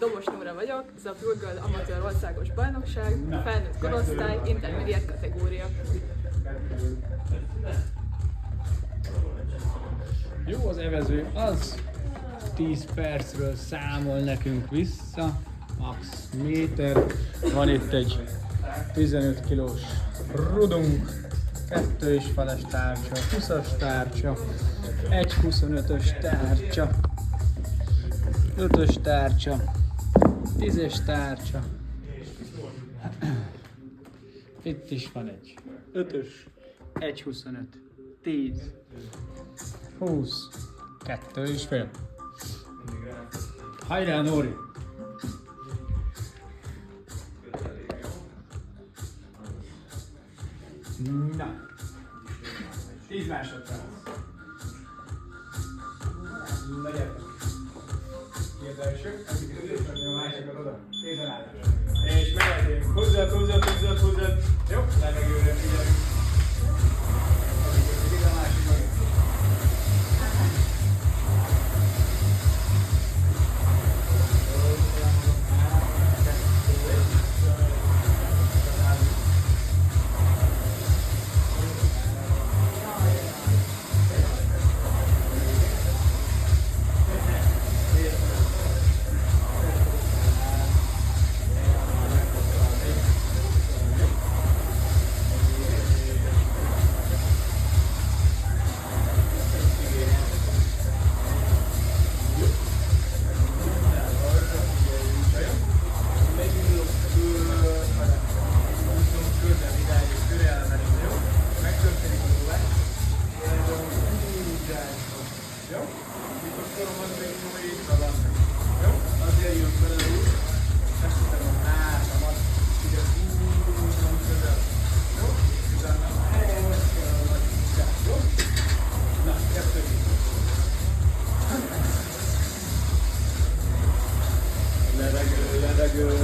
Dobos Nóra vagyok, ez a Pure Girl Amatőr Országos Bajnokság, felnőtt korosztály, intermediate kategória. Jó, az evező az 10 percről számol nekünk vissza, max méter. Van itt egy 15 kilós rudunk, 2,5-es tárcsa, 20-as tárcsa, egy 25-ös tárcsa, 5-ös tárcsa, 10-es tárcsa. Itt is van egy 5-ös, 1,25, 10, 20, 2,5. Hajrá, Nóri! Na, 10 másodperc. Na gyertek! Ki az első? A másikat oda. Kézen állás. És mehetünk. Húzzad. Jó? Levegőre figyelünk. Addig a másikat.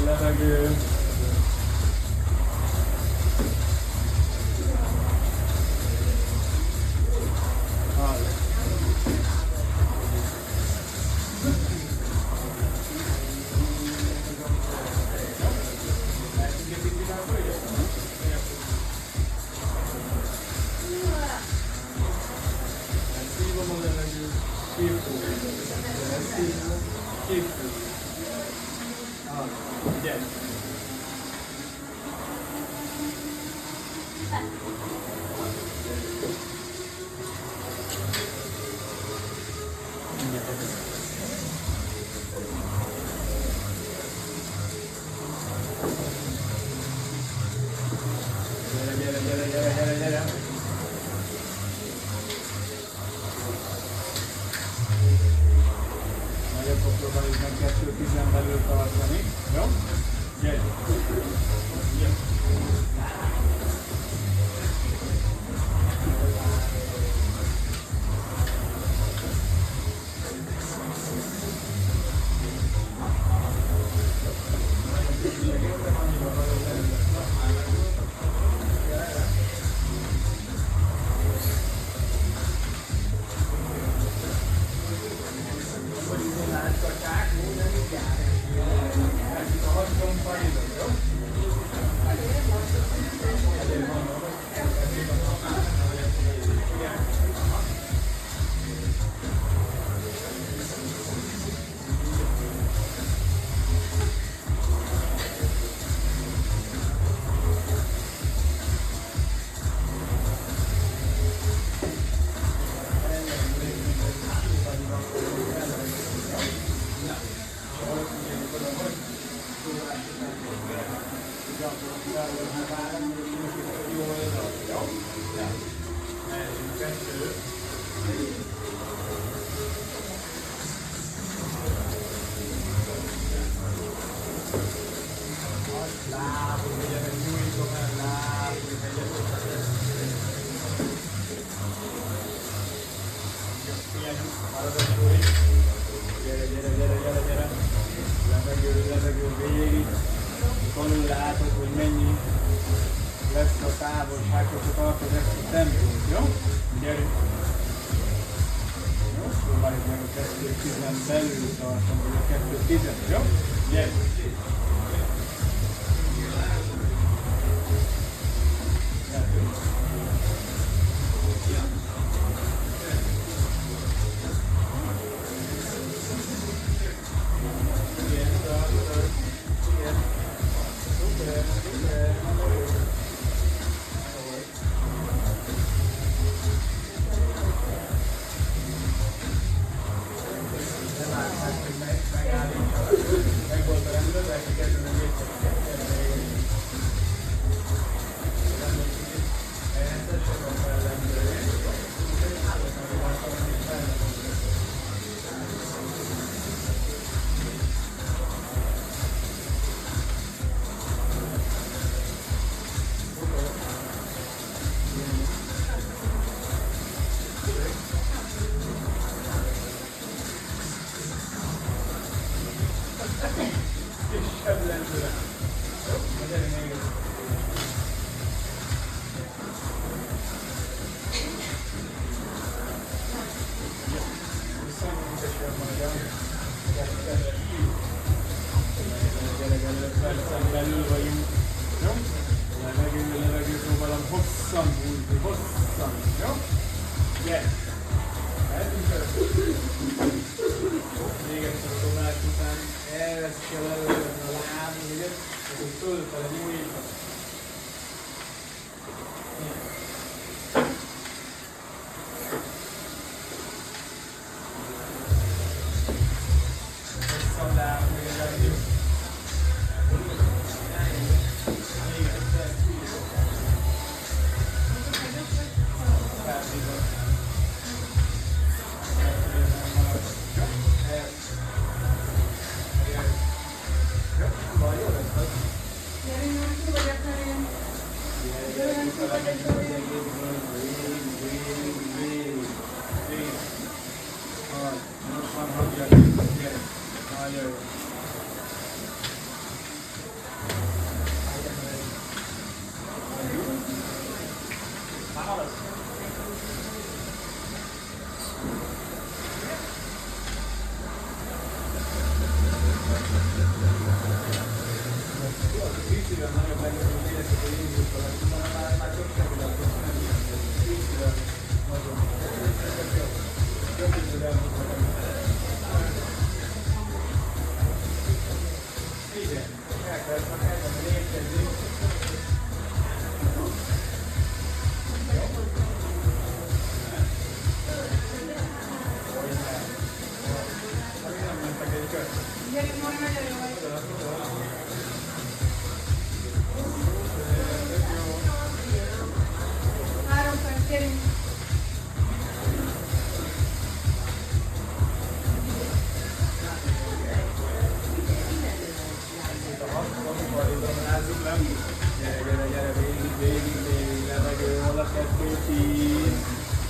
Levegő. Gyere. Nagyobb próbáljuk meg 2-10 belül tartani. Jó? Gyere! Jó. Gyere. Levegő végig. Alul látod, hogy mennyi lesz a távolság, hogyha tartod ezt a tempót, jó? Gyerünk! Jó? Próbáljuk meg a 2.10-en belül tartani, vagy a 2.10-en, jó? Gyere! Belül vagyunk. Jó? Levegő, próbálom hosszan húzni, hosszan. Jó? Gyere! Mehetünk el? Még egyszer a dobás után ezt kell előzni a lábunk, ugye? Akkor fölfele nyújtva. Hosszan lábunk, még egy levegő.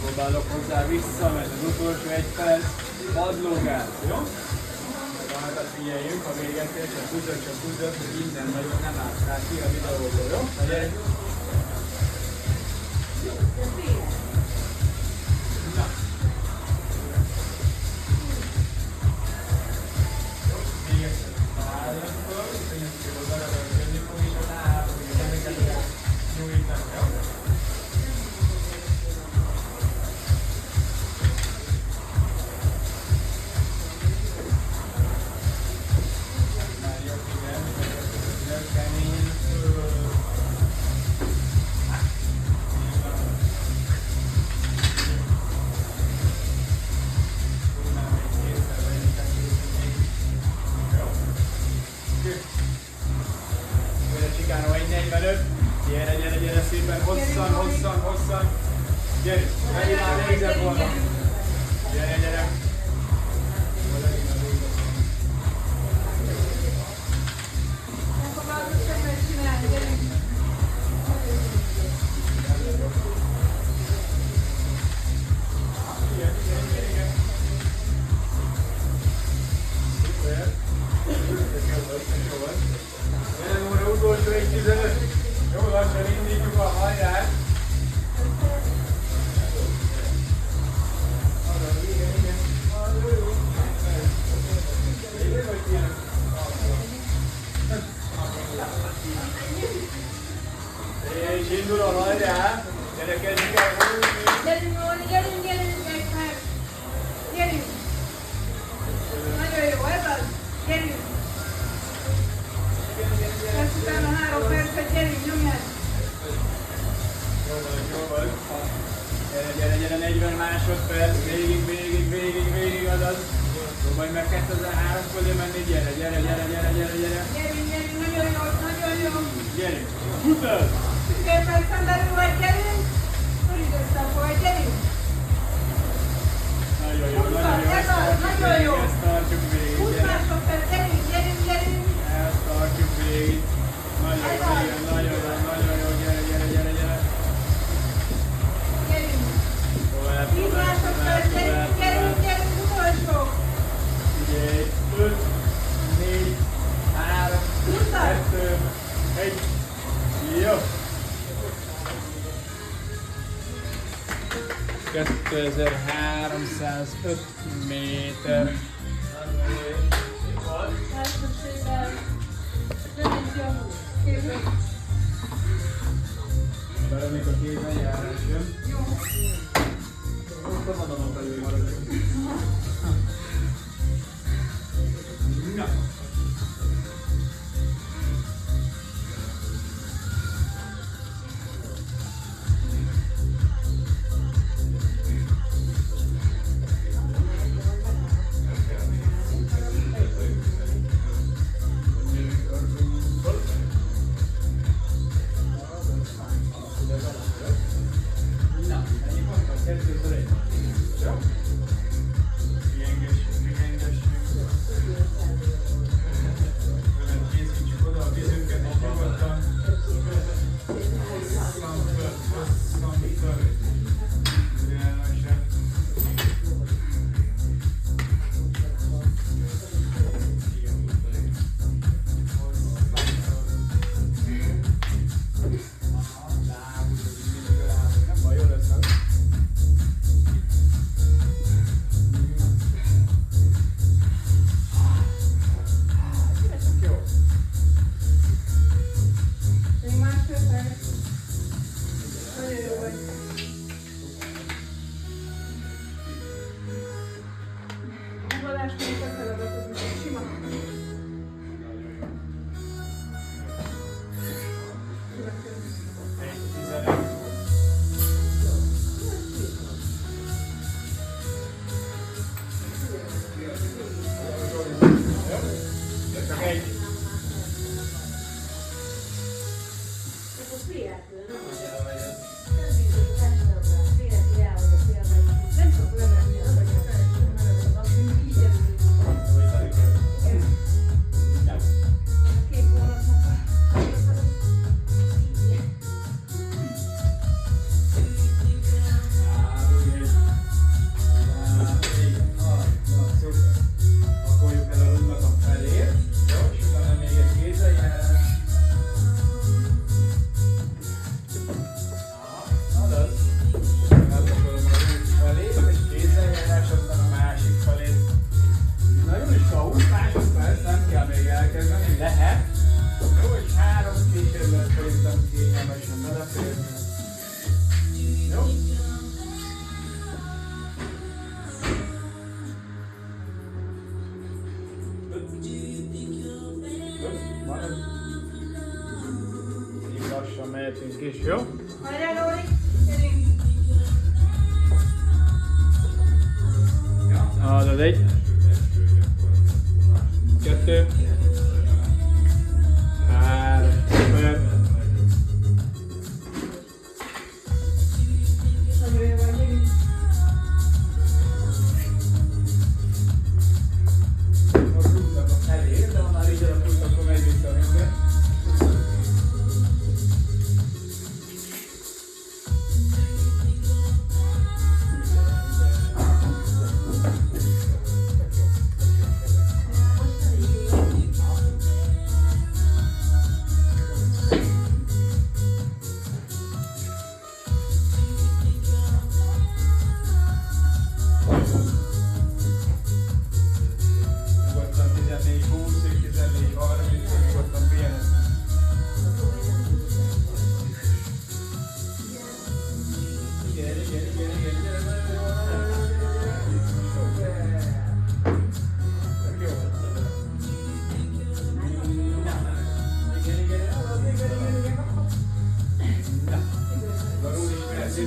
Próbálok hozzá vissza, mert az utolsó egy perc padlógáz, jó? Tehát figyeljünk, ha végetés, csak húzzak, hogy innen nagyon nem állsz rá ki a videóból, jó? Na gyere! Na! Jó, még egyszer. Állnak föl, hogy oda jönni fog, és a láb, hogy ezeket nyújtani, jó? Gyere szépen, hosszan. Gyere, mennyi már végzett volna. Gyere. Utolsó 1:15. Jó, lassan indítjuk a hajrát. Igen. indul a hajrá! Gyere, kezdjük el húzni! Gyerünk, Nóri, gyerünk, meg! Gyerünk! Nagyon jó, ez az! Gyerünk! Ezt utána 3 percet, gyerünk, nyomjál! Jó vagy. Gyere, 40 másodperc, végig, azaz. Próbálj meg 2003 fölé menni, gyere! Gyerünk, nagyon jó! Gyerünk! Futad! 2 percen belül vagy, gyerünk! Szorítottam vagy, gyerünk! Nagyon jó! Nagyon jó! Ezt tartjuk végig, 20 másodperc, gyerünk! Ezt tartjuk végig. Nagyon jó, gyere! Gyerünk! Tovább, 10 másodperc, gyerünk, utolsó! Figyelj! 5, 4, 3, 2, 1. Jó! 2305 méter. Veronika kézen járás jön. Ott a vadonok felül maradunk. Na! Lassan mehetünk is, jó? Hajrá, Nóri! Gyerünk! Az 1, 2, 3, 5. Nagyon jó vagy, gyerünk! Most rúgnak a felé, de ha már így alakult, akkor megy vissza minden.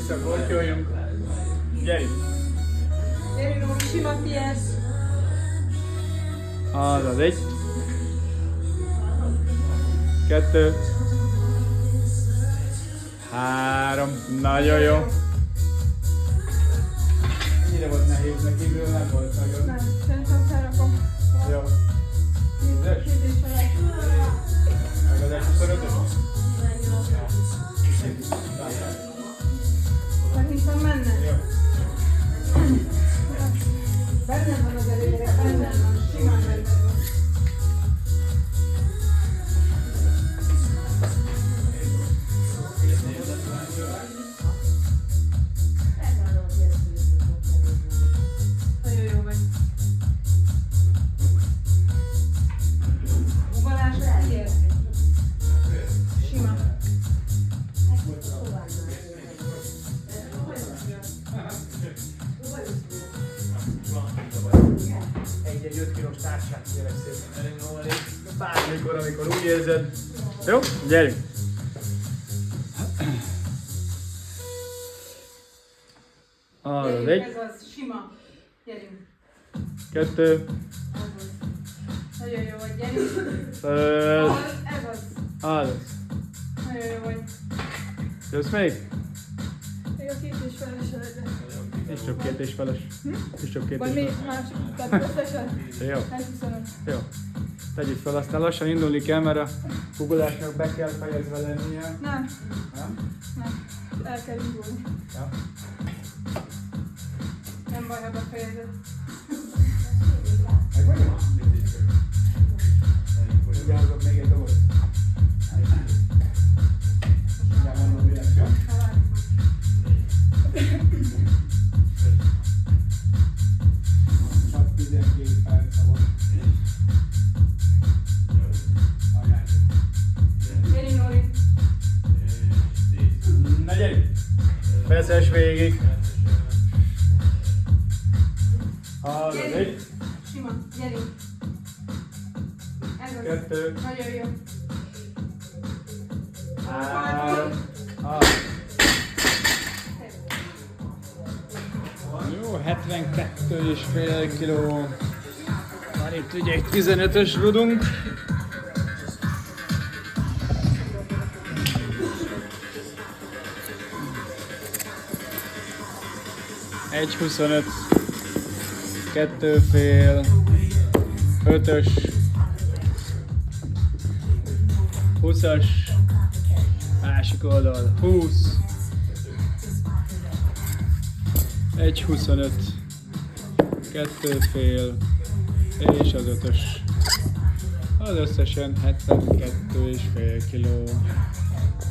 visszakortyoljunk. Gyerünk! Gyerünk, Nóri, sima tiéd. Az 1. 2. 3. Nagyon jó. Ennyire volt nehéz, meg kívül nem volt nagyon. Nem, szerintem felrakom. Jó. 10-es? 2 és felett. Megadás 25-ös? Szerintem menne. Jó. Benne van az előre, benne van, simán benne van. Nagyon jó vagy. Ugalás az tiéd. Sima. Egy 5 kilós társát kérek szépen. Bármikor, amikor úgy érzed. Jó? Gyerünk! Az Gyerünk, 1. ez az, sima. Gyerünk. 2. Az az. Nagyon jó vagy, gyerünk. 5. Ez az. Az. Nagyon jó vagy. Jössz még? Még a 2 és feles előtt. És csak 2 és feles. És csak 2 Vagy és még feles. más, tehát összesen. Jó. 125. Jó. Tegyük fel, aztán lassan indulni kell, mert a googolásnak be kell fejezve lennie. Nem, Nem? nem. El kell indulni. Ja. Nem baj, ha befejezed. Meg vagyok? Ugyanazok még egy dolgot. Mindjárt mondom, mi lesz, jó? Csak 12 perc volt. Gyerünk, Nóri. Na gyerünk! Feszes végig. Az 1. Sima, gyerünk. Ez az. 2. Nagyon jó. 3. Jó, 72,5 kiló. Van itt ugye egy 15-ös rudunk. Egy 25, 2 fél, 5-ös, 20-as, másik oldal 20, 1 25, 2 fél, és az 5-ös. Az összesen 72,5 kiló.